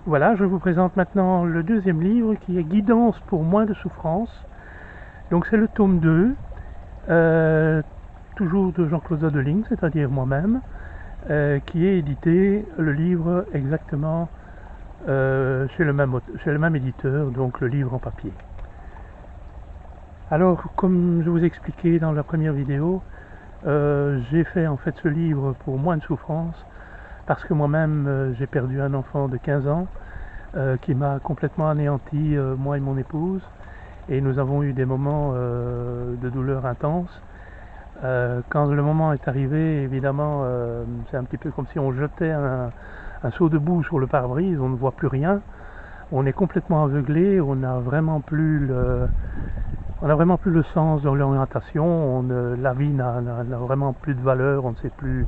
Voilà, je vous présente maintenant le deuxième livre qui est Guidance pour moins de souffrance. Donc c'est le tome 2, toujours de Jean-Claude Adeling, c'est-à-dire moi-même, qui est édité, le livre exactement chez le même éditeur, donc le livre en papier. Alors, comme je vous expliquais dans la première vidéo, j'ai fait en fait ce livre pour moins de souffrance parce que moi-même j'ai perdu un enfant de 15 ans qui m'a complètement anéanti, moi et mon épouse, et nous avons eu des moments de douleur intense. Quand le moment est arrivé, évidemment, c'est un petit peu comme si on jetait un seau de boue sur le pare-brise, on ne voit plus rien, on est complètement aveuglé, on n'a vraiment plus le sens de l'orientation, la vie n'a vraiment plus de valeur, on ne sait plus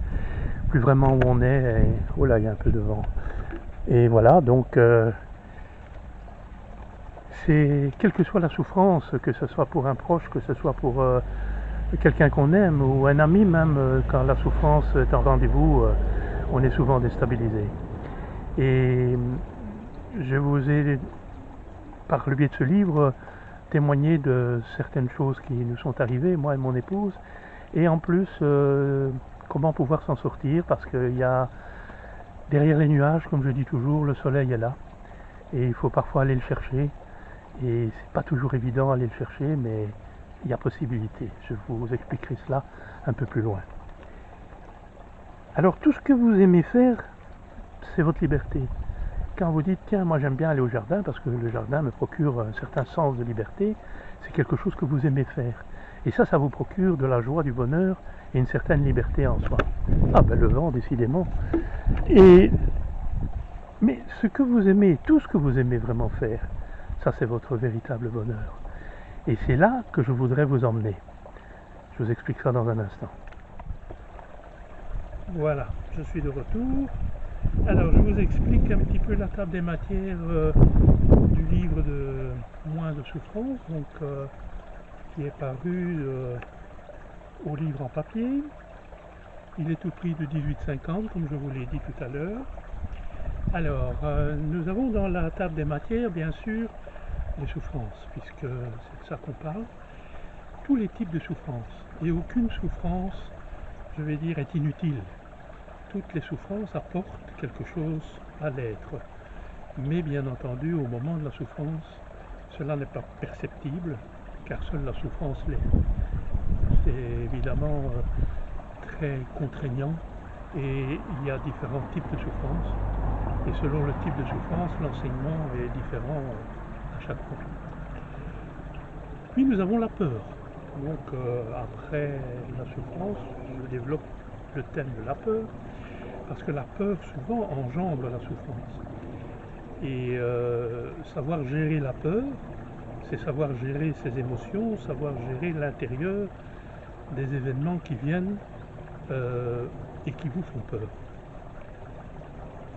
vraiment où on est. Et, oh là, il y a un peu de vent. Et voilà, donc c'est quelle que soit la souffrance, que ce soit pour un proche, que ce soit pour quelqu'un qu'on aime ou un ami même, quand la souffrance est en rendez-vous, on est souvent déstabilisé. Et je vous ai, par le biais de ce livre, témoigné de certaines choses qui nous sont arrivées, moi et mon épouse, et en plus, comment pouvoir s'en sortir, parce qu'il y a derrière les nuages, comme je dis toujours, le soleil est là, et il faut parfois aller le chercher, et c'est pas toujours évident d'aller le chercher, mais il y a possibilité. Je vous expliquerai cela un peu plus loin. Alors tout ce que vous aimez faire, c'est votre liberté. Quand vous dites tiens, moi j'aime bien aller au jardin parce que le jardin me procure un certain sens de liberté, c'est quelque chose que vous aimez faire. Et ça vous procure de la joie, du bonheur et une certaine liberté en soi. Ah ben le vent, décidément. Mais ce que vous aimez, tout ce que vous aimez vraiment faire, ça c'est votre véritable bonheur. Et c'est là que je voudrais vous emmener. Je vous explique ça dans un instant. Voilà, je suis de retour. Alors je vous explique un petit peu la table des matières du livre de Moins de souffrance, donc qui est paru au livre en papier. Il est au prix de 18,50 comme je vous l'ai dit tout à l'heure. Alors nous avons dans la table des matières bien sûr les souffrances, puisque c'est de ça qu'on parle, tous les types de souffrances, et aucune souffrance, je vais dire, est inutile. Toutes les souffrances apportent quelque chose à l'être, mais bien entendu au moment de la souffrance, cela n'est pas perceptible, car seule la souffrance l'est. C'est évidemment très contraignant, et il y a différents types de souffrances, et selon le type de souffrance, l'enseignement est différent à chaque fois. Puis nous avons la peur. Donc après la souffrance, je développe le thème de la peur, parce que la peur souvent engendre la souffrance. Et savoir gérer la peur, c'est savoir gérer ses émotions, savoir gérer l'intérieur des événements qui viennent et qui vous font peur.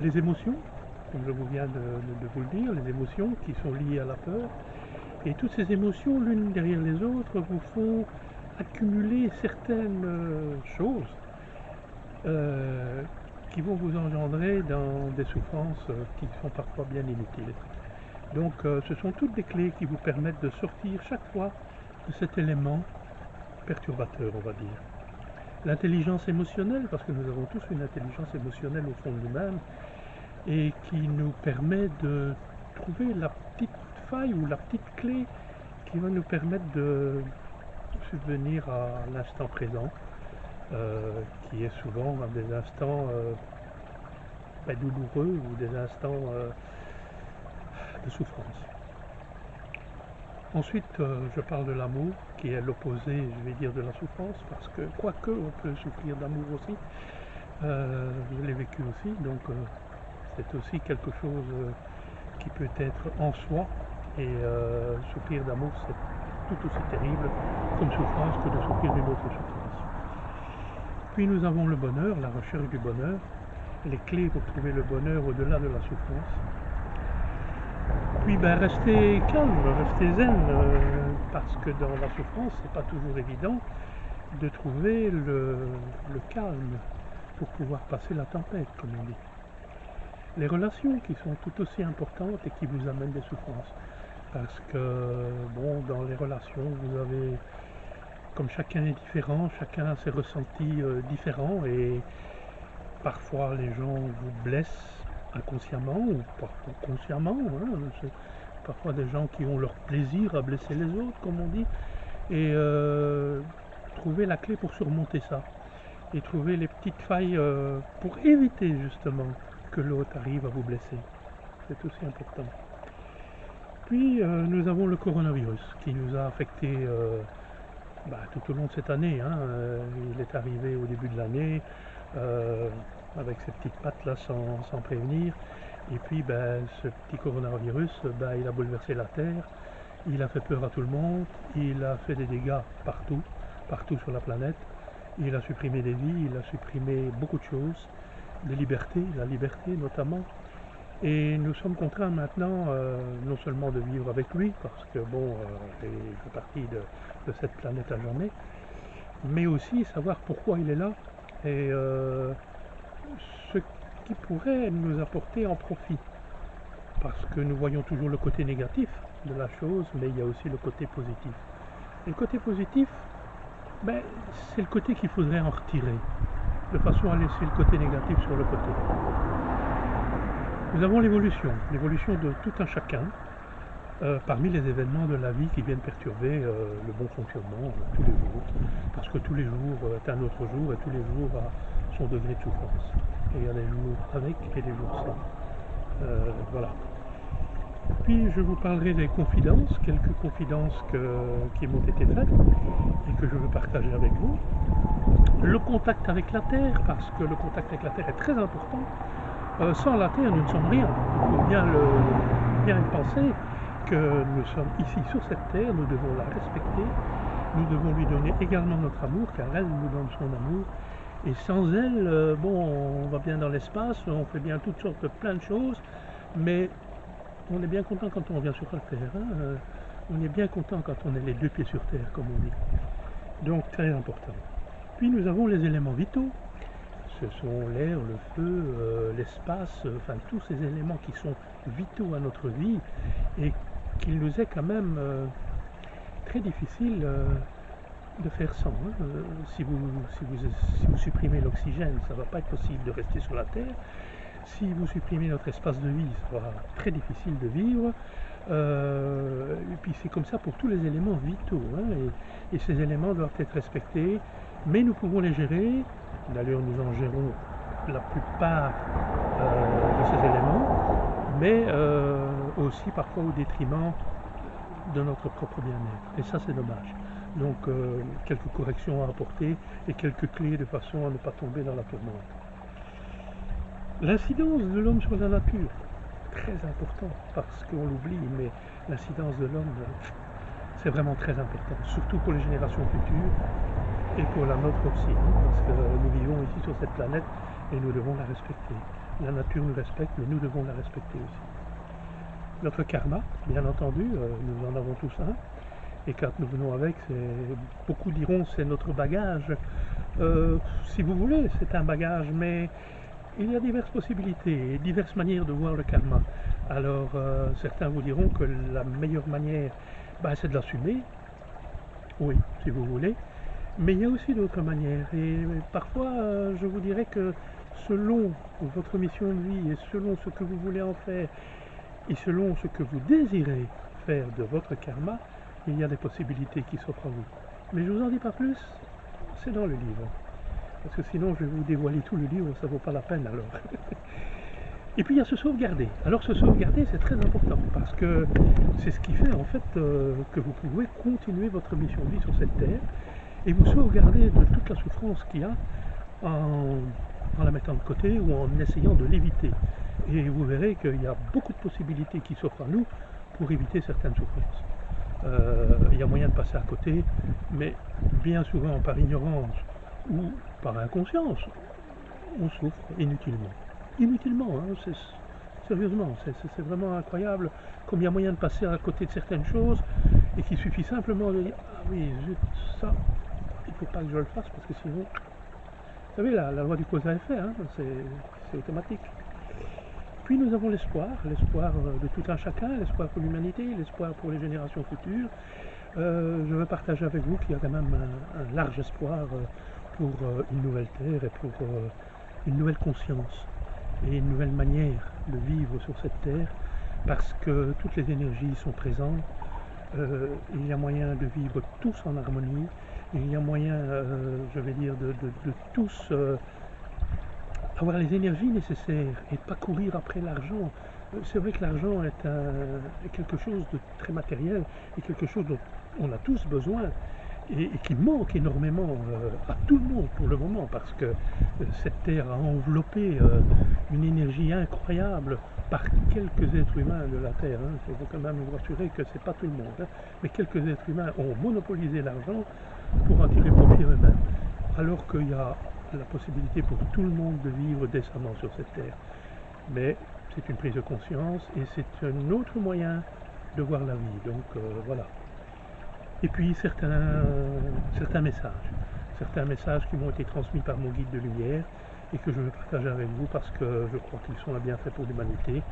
Les émotions, comme je viens de vous le dire, les émotions qui sont liées à la peur, et toutes ces émotions, l'une derrière les autres, vous font accumuler certaines choses qui vont vous engendrer dans des souffrances qui sont parfois bien inutiles. Donc ce sont toutes des clés qui vous permettent de sortir chaque fois de cet élément perturbateur, on va dire. L'intelligence émotionnelle, parce que nous avons tous une intelligence émotionnelle au fond de nous-mêmes, et qui nous permet de trouver la petite faille ou la petite clé qui va nous permettre de subvenir à l'instant présent, qui est souvent des instants douloureux ou des instants de souffrance. Ensuite, je parle de l'amour, qui est l'opposé, je vais dire, de la souffrance, parce que, quoique, on peut souffrir d'amour aussi, je l'ai vécu aussi, donc c'est aussi quelque chose qui peut être en soi, et souffrir d'amour, c'est tout aussi terrible comme souffrance que de souffrir d'une autre souffrance. Puis nous avons le bonheur, la recherche du bonheur, les clés pour trouver le bonheur au-delà de la souffrance. Puis rester calme, rester zen, parce que dans la souffrance, c'est pas toujours évident de trouver le calme pour pouvoir passer la tempête, comme on dit. les relations qui sont tout aussi importantes et qui vous amènent des souffrances. Parce que, bon, dans les relations, vous avez, comme chacun est différent, chacun a ses ressentis différents et parfois les gens vous blessent inconsciemment ou parfois consciemment. Hein, c'est parfois des gens qui ont leur plaisir à blesser les autres, comme on dit, et trouver la clé pour surmonter ça et trouver les petites failles pour éviter justement que l'autre arrive à vous blesser. C'est aussi important. Puis nous avons le coronavirus qui nous a affecté tout au long de cette année. Hein. Il est arrivé au début de l'année avec ses petites pattes là sans prévenir. Et puis ce petit coronavirus, il a bouleversé la Terre, il a fait peur à tout le monde, il a fait des dégâts partout sur la planète. Il a supprimé des vies, il a supprimé beaucoup de choses, des libertés, la liberté notamment. Et nous sommes contraints maintenant non seulement de vivre avec lui, parce que il fait partie de cette planète à jamais, mais aussi savoir pourquoi il est là et ce qui pourrait nous apporter en profit. Parce que nous voyons toujours le côté négatif de la chose, mais il y a aussi le côté positif. Et le côté positif, c'est le côté qu'il faudrait en retirer, de façon à laisser le côté négatif sur le côté. Nous avons l'évolution de tout un chacun, parmi les événements de la vie qui viennent perturber le bon fonctionnement tous les jours, parce que tous les jours est un autre jour et tous les jours a son degré de souffrance. Et il y a des jours avec et des jours sans. Voilà. Puis je vous parlerai des confidences, quelques confidences qui m'ont été faites et que je veux partager avec vous. Le contact avec la Terre, parce que le contact avec la Terre est très important. Sans la Terre, nous ne sommes rien. Il faut bien y penser que nous sommes ici sur cette Terre, nous devons la respecter, nous devons lui donner également notre amour, car elle nous donne son amour. Et sans elle, on va bien dans l'espace, on fait bien toutes sortes de plein de choses, mais on est bien content quand on vient sur la Terre. Hein. On est bien content quand on est les deux pieds sur Terre, comme on dit. Donc très important. Puis nous avons les éléments vitaux. Ce sont l'air, le feu, l'espace, tous ces éléments qui sont vitaux à notre vie et qu'il nous est quand même très difficile de faire sans. Hein. Si vous supprimez l'oxygène, ça ne va pas être possible de rester sur la Terre. Si vous supprimez notre espace de vie, ça sera très difficile de vivre. Et puis c'est comme ça pour tous les éléments vitaux. Hein, et ces éléments doivent être respectés, mais nous pouvons les gérer. D'ailleurs, nous en gérons la plupart de ces éléments, mais aussi parfois au détriment de notre propre bien-être. Et ça, c'est dommage. Donc, quelques corrections à apporter et quelques clés de façon à ne pas tomber dans la tourmente. L'incidence de l'homme sur la nature, très important, parce qu'on l'oublie, mais l'incidence de l'homme, c'est vraiment très important, surtout pour les générations futures et pour la nôtre aussi, parce que nous vivons ici sur cette planète et nous devons la respecter. La nature nous respecte, mais nous devons la respecter aussi. Notre karma, bien entendu, nous en avons tous un, et quand nous venons avec, beaucoup diront c'est notre bagage. Si vous voulez, c'est un bagage, mais il y a diverses possibilités et diverses manières de voir le karma. Alors, certains vous diront que la meilleure manière, c'est de l'assumer, oui, si vous voulez, mais il y a aussi d'autres manières. Et parfois, je vous dirais que selon votre mission de vie et selon ce que vous voulez en faire, et selon ce que vous désirez faire de votre karma, il y a des possibilités qui s'offrent à vous. Mais je ne vous en dis pas plus, c'est dans le livre. Parce que sinon, je vais vous dévoiler tout le livre, ça ne vaut pas la peine alors. Et puis il y a se sauvegarder. Alors se sauvegarder, c'est très important, parce que c'est ce qui fait en fait que vous pouvez continuer votre mission de vie sur cette terre, et vous sauvegarder de toute la souffrance qu'il y a en la mettant de côté ou en essayant de l'éviter. Et vous verrez qu'il y a beaucoup de possibilités qui s'offrent à nous pour éviter certaines souffrances. Il y a moyen de passer à côté, mais bien souvent par ignorance ou par inconscience, on souffre inutilement. Inutilement, hein, sérieusement, c'est vraiment incroyable comme il y a moyen de passer à côté de certaines choses et qu'il suffit simplement de dire « Ah oui, zut, ça, il ne faut pas que je le fasse parce que sinon... » Vous savez, la loi du cause à effet, hein, c'est automatique. puis nous avons l'espoir, l'espoir de tout un chacun, l'espoir pour l'humanité, l'espoir pour les générations futures. Je veux partager avec vous qu'il y a quand même un large espoir pour une nouvelle terre et pour une nouvelle conscience et une nouvelle manière de vivre sur cette terre, parce que toutes les énergies sont présentes. Il y a moyen de vivre tous en harmonie, il y a moyen, je vais dire, de tous avoir les énergies nécessaires et pas courir après l'argent. C'est vrai que l'argent est quelque chose de très matériel et quelque chose dont on a tous besoin et qui manque énormément à tout le monde pour le moment, parce que cette terre a enveloppé une énergie incroyable par quelques êtres humains de la terre. Il faut quand même vous rassurer que c'est pas tout le monde, mais quelques êtres humains ont monopolisé l'argent pour en tirer profit eux-mêmes, alors qu'il y a la possibilité pour tout le monde de vivre décemment sur cette terre. Mais c'est une prise de conscience et c'est un autre moyen de voir la vie. Donc voilà. Et puis certains messages qui m'ont été transmis par mon guide de lumière et que je veux partager avec vous, parce que je crois qu'ils sont un bienfait pour l'humanité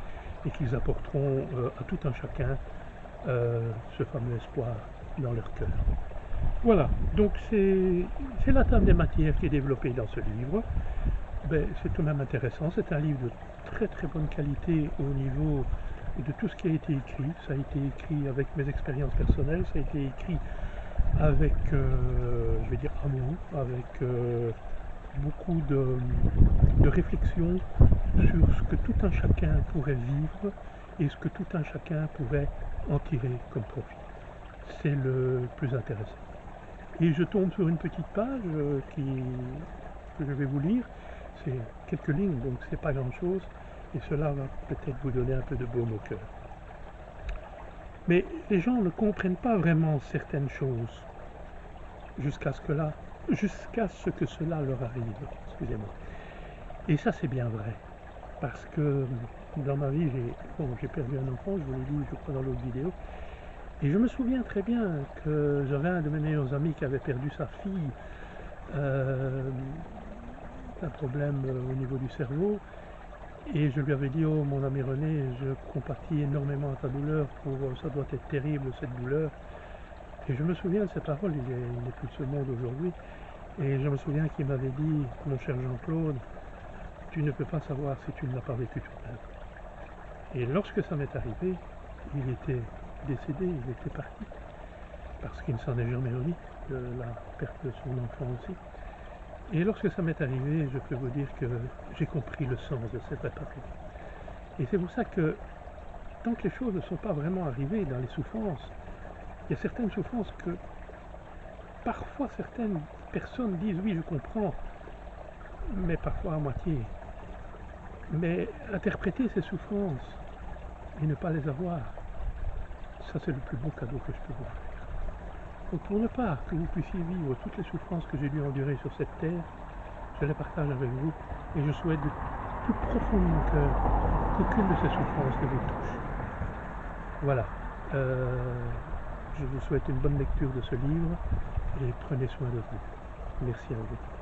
et qu'ils apporteront à tout un chacun ce fameux espoir dans leur cœur. Voilà, donc c'est la table des matières qui est développée dans ce livre. C'est tout de même intéressant, c'est un livre de très très bonne qualité au niveau de tout ce qui a été écrit. Ça a été écrit avec mes expériences personnelles, ça a été écrit avec, je vais dire, amour, avec beaucoup de réflexion sur ce que tout un chacun pourrait vivre et ce que tout un chacun pourrait en tirer comme profit. C'est le plus intéressant. Et je tombe sur une petite page que je vais vous lire. C'est quelques lignes, donc c'est pas grand chose, et cela va peut-être vous donner un peu de baume au cœur. Mais les gens ne comprennent pas vraiment certaines choses jusqu'à ce que cela leur arrive. Excusez-moi. Et ça, c'est bien vrai, parce que dans ma vie, j'ai perdu un enfant, je vous l'ai dit, je crois, dans l'autre vidéo. Et je me souviens très bien que j'avais un de mes meilleurs amis qui avait perdu sa fille, un problème au niveau du cerveau, et je lui avais dit: oh mon ami René, je compatis énormément à ta douleur, ça doit être terrible cette douleur. Et je me souviens de ces paroles, il n'est plus de ce monde aujourd'hui, et je me souviens qu'il m'avait dit: mon cher Jean-Claude, tu ne peux pas savoir si tu ne l'as pas vécu toi-même. Et lorsque ça m'est arrivé, il était décédé, il était parti, parce qu'il ne s'en est jamais remis de la perte de son enfant aussi. Et lorsque ça m'est arrivé, je peux vous dire que j'ai compris le sens de cette répartie. Et c'est pour ça que tant que les choses ne sont pas vraiment arrivées dans les souffrances, il y a certaines souffrances que parfois certaines personnes disent: oui, je comprends, mais parfois à moitié. Mais interpréter ces souffrances et ne pas les avoir, ça c'est le plus beau cadeau que je peux vous faire. Donc pour ne pas que vous puissiez vivre toutes les souffrances que j'ai dû endurer sur cette terre, je les partage avec vous, et je souhaite du plus profond de mon cœur qu'aucune de ces souffrances ne vous touche. Voilà. Je vous souhaite une bonne lecture de ce livre et prenez soin de vous. Merci à vous.